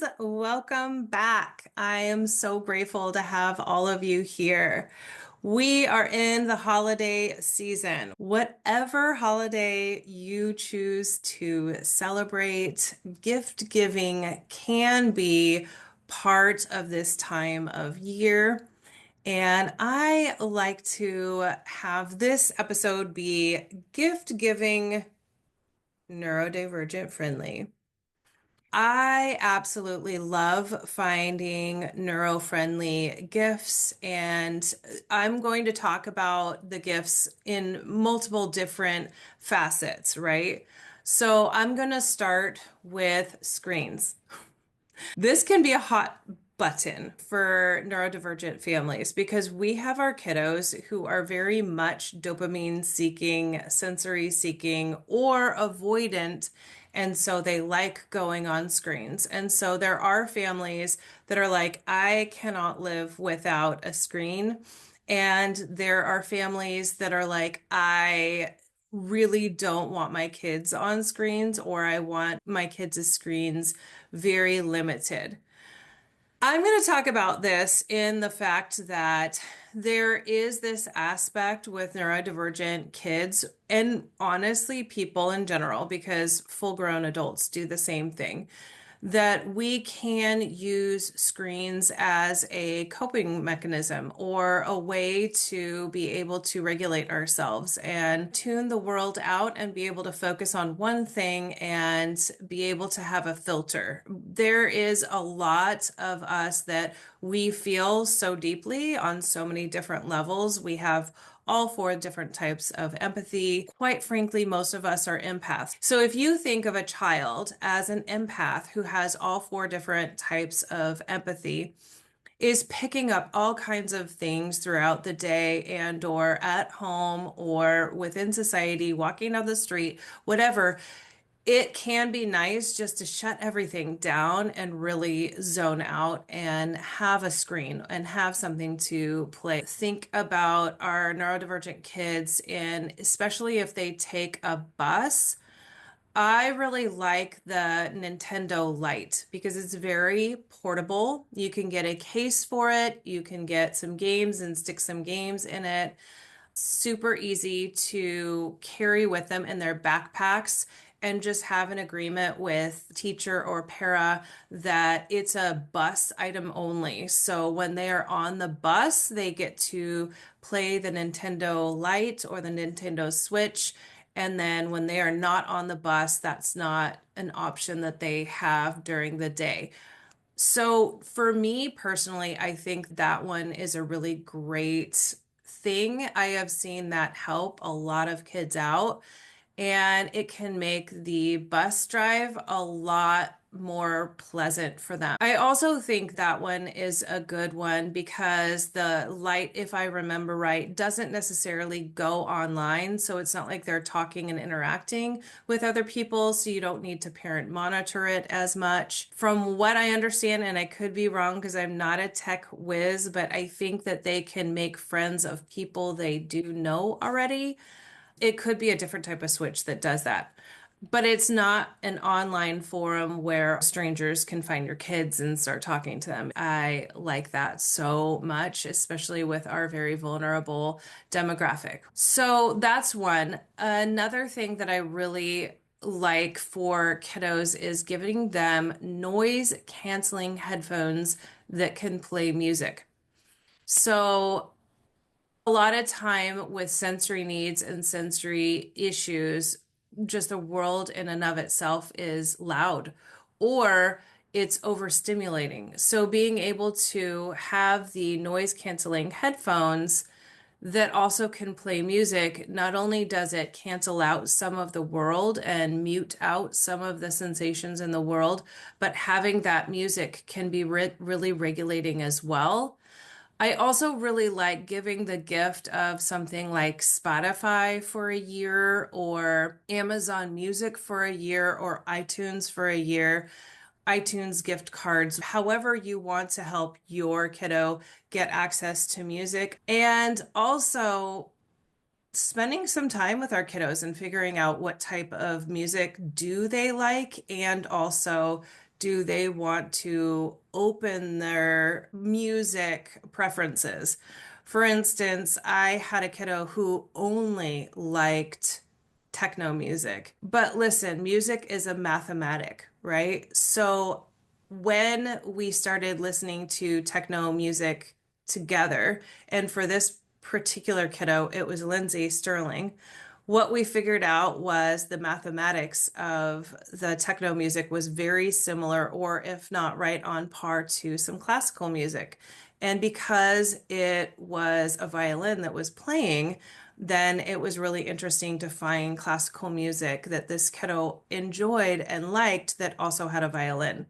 friends. Welcome back. I am so grateful to have all of you here. We are in the holiday season. Whatever holiday you choose to celebrate, gift giving can be part of this time of year. And I like to have this episode be gift giving neurodivergent friendly. I absolutely love finding neuro-friendly gifts, and I'm going to talk about the gifts in multiple different facets, right? So I'm going to start with screens. This can be a hot button for neurodivergent families because we have our kiddos who are very much dopamine seeking, sensory seeking, or avoidant. And so they like going on screens. And so there are families that are like, I cannot live without a screen. And there are families that are like, I really don't want my kids on screens, or I want my kids' screens very limited. I'm going to talk about this in the fact that there is this aspect with neurodivergent kids and honestly people in general, because full-grown adults do the same thing, that we can use screens as a coping mechanism or a way to be able to regulate ourselves and tune the world out and be able to focus on one thing and be able to have a filter. There is a lot of us that we feel so deeply on so many different levels. We have all four different types of empathy. Quite frankly, most of us are empaths. So if you think of a child as an empath who has all four different types of empathy, is picking up all kinds of things throughout the day and or at home or within society, walking down the street, whatever, it can be nice just to shut everything down and really zone out and have a screen and have something to play. Think about our neurodivergent kids, and especially if they take a bus. I really like the Nintendo Lite because it's very portable. You can get a case for it, you can get some games and stick some games in it. Super easy to carry with them in their backpacks and just have an agreement with teacher or para that it's a bus item only. So when they are on the bus, they get to play the Nintendo Lite or the Nintendo Switch. And then when they are not on the bus, that's not an option that they have during the day. So for me personally, I think that one is a really great thing. I have seen that help a lot of kids out, and it can make the bus drive a lot more pleasant for them. I also think that one is a good one because the light, if I remember right, doesn't necessarily go online. So it's not like they're talking and interacting with other people. So you don't need to parent monitor it as much. From what I understand, and I could be wrong because I'm not a tech whiz, but I think that they can make friends of people they do know already. It could be a different type of switch that does that. But it's not an online forum where strangers can find your kids and start talking to them. I like that so much, especially with our very vulnerable demographic. So that's one. Another thing that I really like for kiddos is giving them noise canceling headphones that can play music. So a lot of time with sensory needs and sensory issues, just the world in and of itself is loud or it's overstimulating. So being able to have the noise canceling headphones that also can play music, not only does it cancel out some of the world and mute out some of the sensations in the world, but having that music can be really regulating as well. I also really like giving the gift of something like Spotify for a year or Amazon Music for a year or iTunes for a year, iTunes gift cards, however you want to help your kiddo get access to music. And also spending some time with our kiddos and figuring out what type of music do they like and also do they want to open their music preferences? For instance, I had a kiddo who only liked techno music. But listen, music is a mathematic, right? So when we started listening to techno music together, and for this particular kiddo, it was Lindsay Sterling. What we figured out was the mathematics of the techno music was very similar, or if not right on par to some classical music. And because it was a violin that was playing, then it was really interesting to find classical music that this kiddo enjoyed and liked that also had a violin.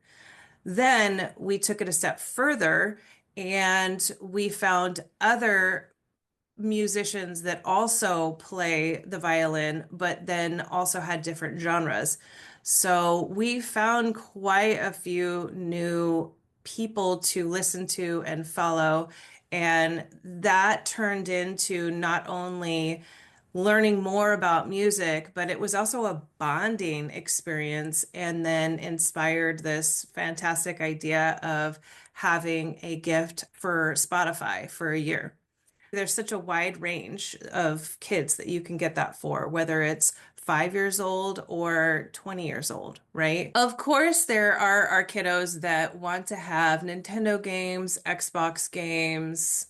Then we took it a step further and we found other musicians that also play the violin, but then also had different genres. So we found quite a few new people to listen to and follow. And that turned into not only learning more about music, but it was also a bonding experience and then inspired this fantastic idea of having a gift for Spotify for a year. There's such a wide range of kids that you can get that for, whether it's 5 years old or 20 years old, right? Of course, there are our kiddos that want to have Nintendo games, Xbox games,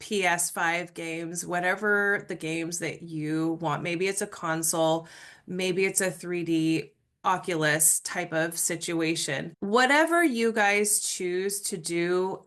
PS5 games, whatever the games that you want. Maybe it's a console, maybe it's a 3D Oculus type of situation. Whatever you guys choose to do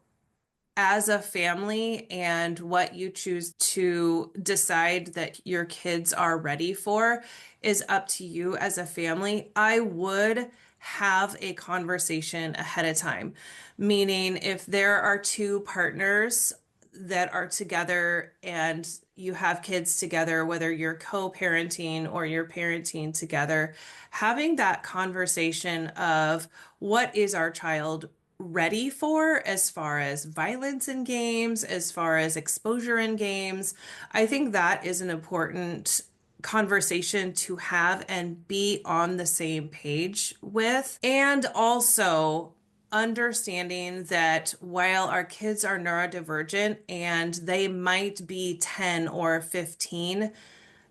as a family and what you choose to decide that your kids are ready for is up to you as a family. I would have a conversation ahead of time, meaning if there are two partners that are together and you have kids together, whether you're co-parenting or you're parenting together, having that conversation of what is our child ready for as far as violence in games, as far as exposure in games. I think that is an important conversation to have and be on the same page with. And also understanding that while our kids are neurodivergent and they might be 10 or 15,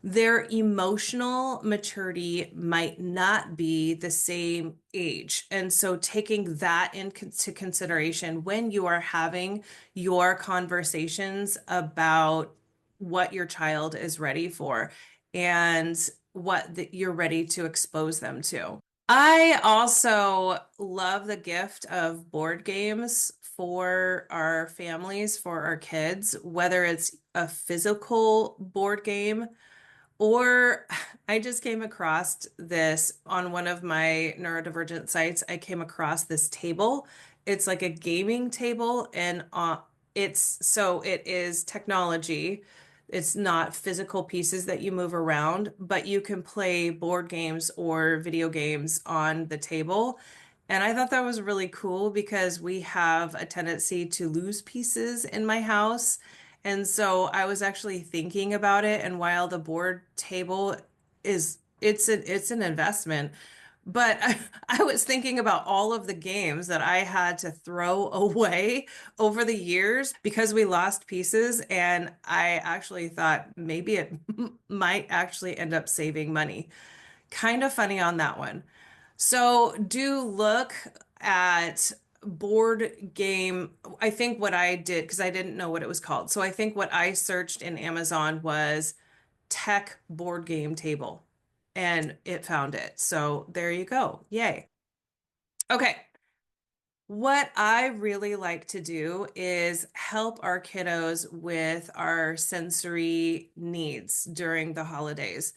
their emotional maturity might not be the same age. And so taking that into consideration when you are having your conversations about what your child is ready for and you're ready to expose them to. I also love the gift of board games for our families, for our kids, whether it's a physical board game or I just came across this on one of my neurodivergent sites. I came across this table. It's like a gaming table, and it is technology. It's not physical pieces that you move around, but you can play board games or video games on the table. And I thought that was really cool because we have a tendency to lose pieces in my house. And so I was actually thinking about it, and while the board table it's an investment, but I was thinking about all of the games that I had to throw away over the years because we lost pieces, and I actually thought maybe it might actually end up saving money. Kind of funny on that one. So do look at board game. I think what I did, because I didn't know what it was called. So I think what I searched in Amazon was tech board game table and it found it. So there you go. Yay. Okay. What I really like to do is help our kiddos with our sensory needs during the holidays.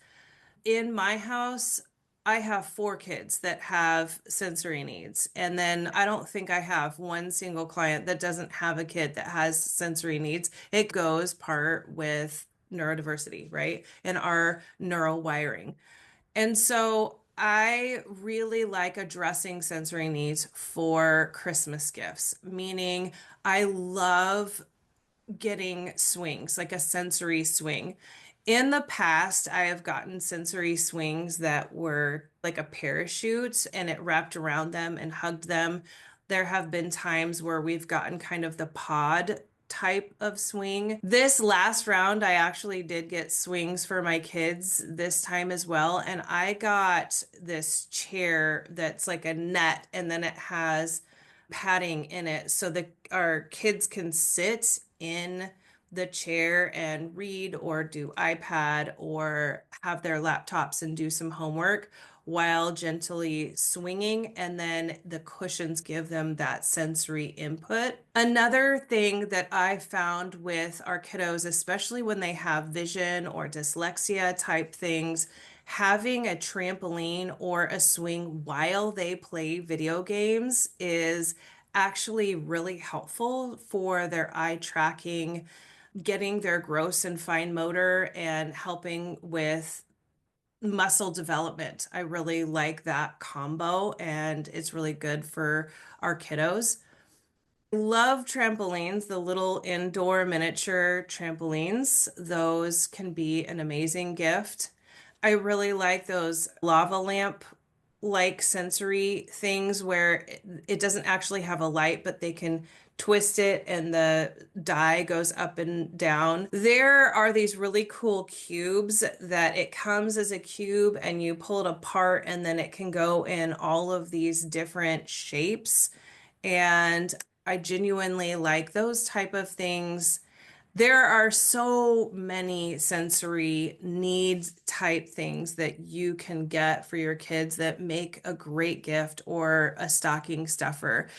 In my house, I have four kids that have sensory needs. And then I don't think I have one single client that doesn't have a kid that has sensory needs. It goes part with neurodiversity, right? And our neural wiring. And so I really like addressing sensory needs for Christmas gifts, meaning I love getting swings, like a sensory swing. In the past, I have gotten sensory swings that were like a parachute and it wrapped around them and hugged them. There have been times where we've gotten kind of the pod type of swing. This last round, I actually did get swings for my kids this time as well. And I got this chair that's like a net and then it has padding in it so that our kids can sit in the chair and read or do iPad or have their laptops and do some homework while gently swinging, and then the cushions give them that sensory input. Another thing that I found with our kiddos, especially when they have vision or dyslexia type things, having a trampoline or a swing while they play video games is actually really helpful for their eye tracking, getting their gross and fine motor, and helping with muscle development. I really like that combo, and it's really good for our kiddos. Love trampolines, the little indoor miniature trampolines. Those can be an amazing gift. I really like those lava lamp like sensory things where it doesn't actually have a light, but they can twist it and the die goes up and down. There are these really cool cubes that it comes as a cube and you pull it apart and then it can go in all of these different shapes. And I genuinely like those type of things. There are so many sensory needs type things that you can get for your kids that make a great gift or a stocking stuffer.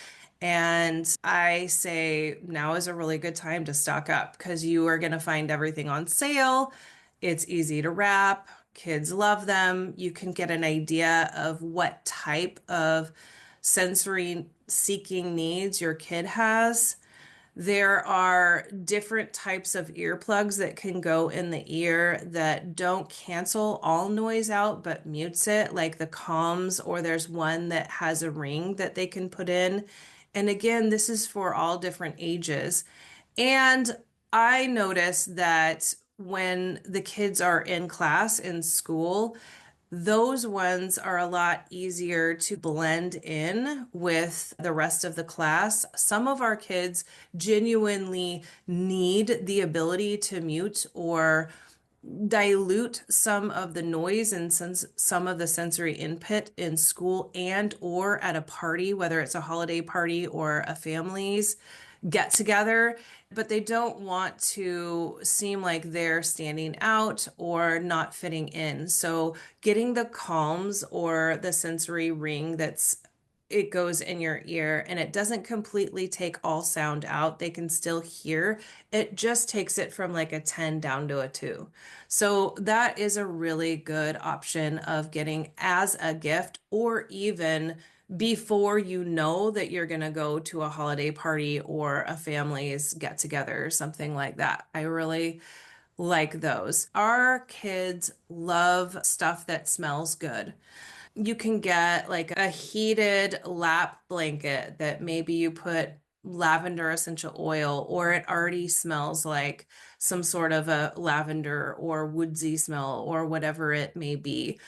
And I say now is a really good time to stock up because you are going to find everything on sale. It's easy to wrap. Kids love them. You can get an idea of what type of sensory seeking needs your kid has. There are different types of earplugs that can go in the ear that don't cancel all noise out, but mutes it, like the Calms, or there's one that has a ring that they can put in. And again, this is for all different ages. And I noticed that when the kids are in class in school, those ones are a lot easier to blend in with the rest of the class. Some of our kids genuinely need the ability to mute or dilute some of the noise and some of the sensory input in school and or at a party, whether it's a holiday party or a family's get together, but they don't want to seem like they're standing out or not fitting in. So getting the calms or the sensory ring that's it goes in your ear and it doesn't completely take all sound out. They can still hear. It just takes it from like a 10 down to a 2. So that is a really good option of getting as a gift or even before you know that you're going to go to a holiday party or a family's get together or something like that. I really like those. Our kids love stuff that smells good. You can get like a heated lap blanket that maybe you put lavender essential oil or it already smells like some sort of a lavender or woodsy smell or whatever it may be.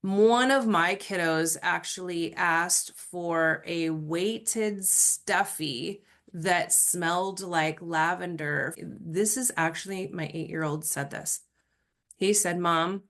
One of my kiddos actually asked for a weighted stuffy that smelled like lavender. This is actually my 8-year-old said this. He said, Mom,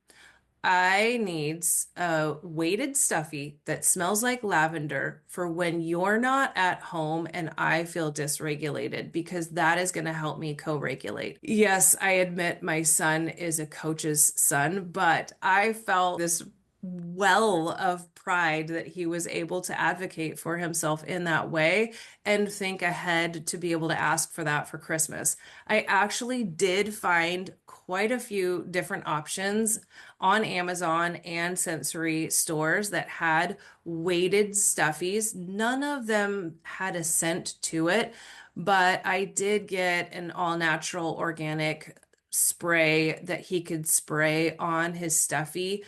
I need a weighted stuffy that smells like lavender for when you're not at home and I feel dysregulated because that is going to help me co-regulate. Yes, I admit my son is a coach's son, but I felt this well of pride that he was able to advocate for himself in that way and think ahead to be able to ask for that for Christmas. I actually did find quite a few different options on Amazon and sensory stores that had weighted stuffies. None of them had a scent to it, but I did get an all natural organic spray that he could spray on his stuffy.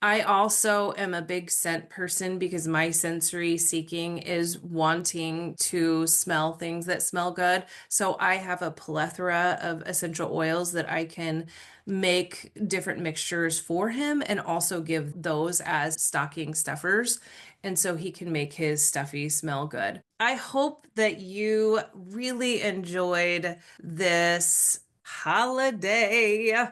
I also am a big scent person because my sensory seeking is wanting to smell things that smell good. So I have a plethora of essential oils that I can make different mixtures for him and also give those as stocking stuffers. And so he can make his stuffy smell good. I hope that you really enjoyed this holiday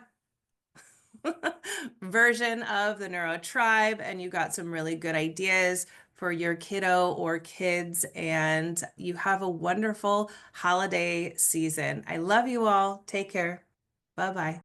version of the Neuro Tribe, and you got some really good ideas for your kiddo or kids, and you have a wonderful holiday season. I love you all. Take care. Bye bye.